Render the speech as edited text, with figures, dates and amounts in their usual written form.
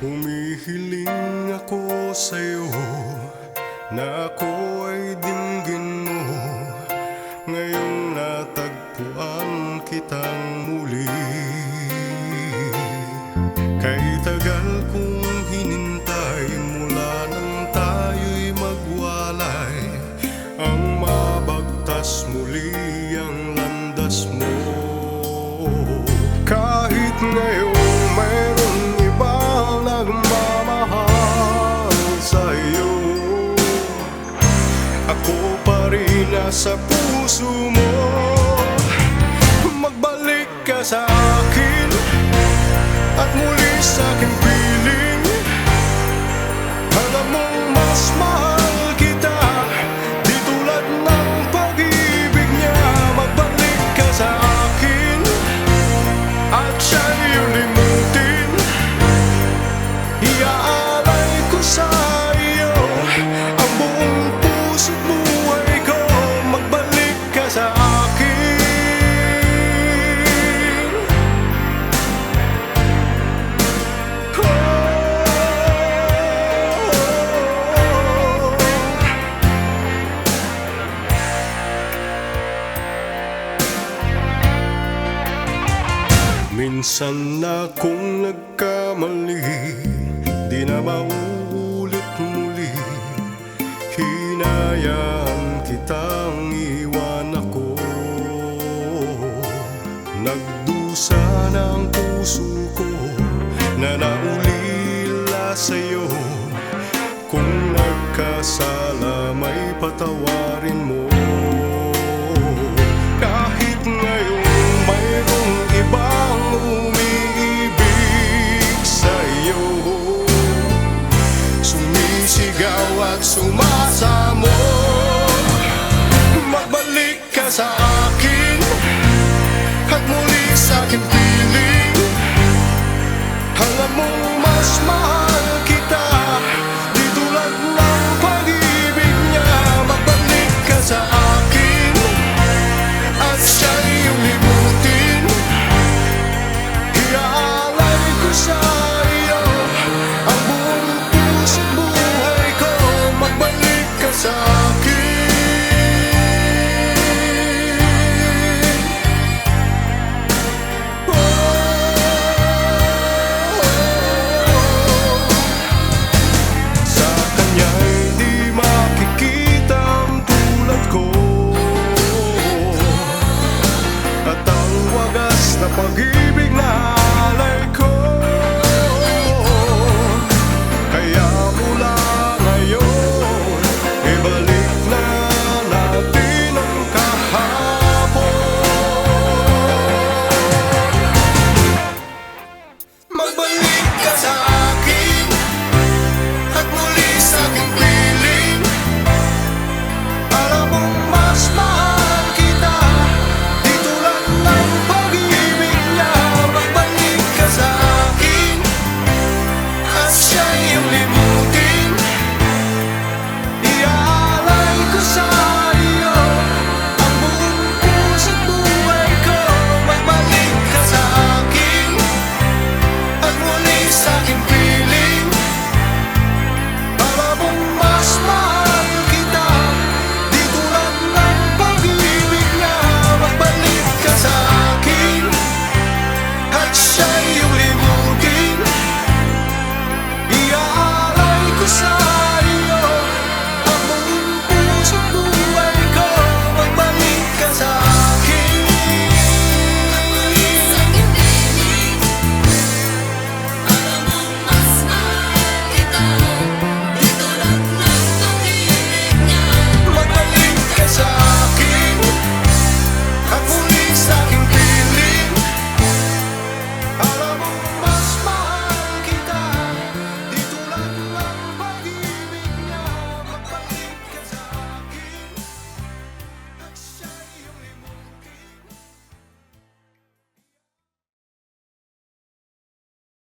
Humihiling ako sa'yo na ako ay dinggin mo. Ngayong natagpuan kitang muli. Kay tagal kong hinintay mula nang tayo'y magwalay, ang mabagtas muli ang landas mo. Kahit ngayong mayroon ibang nagmamahal sa'yo, ako pa rin nasa puso mo. Magbalik ka sa akin at muli sa'king piling. Alam mong mas mahal kita, di tulad ng pag-ibig niya. Magbalik ka sa akin at siya'y ulimutin. Iaalay ko sa iyo ang buong puso't buhay ko. Magbalik ka sa akin. Minsan na kung nagkamali, di na mauulit muli. Hinayaan kitang iwan ako. Nagdusa ng puso ko na naulila sa'yo. Kung nagkasala may patawarin mo. Kahit ngayon mayroong ibang umiibig sa'yo, sumisigaw at sumasamo. Magbalik ka sa akin at muli sa'king piling. Alam mong mas mahal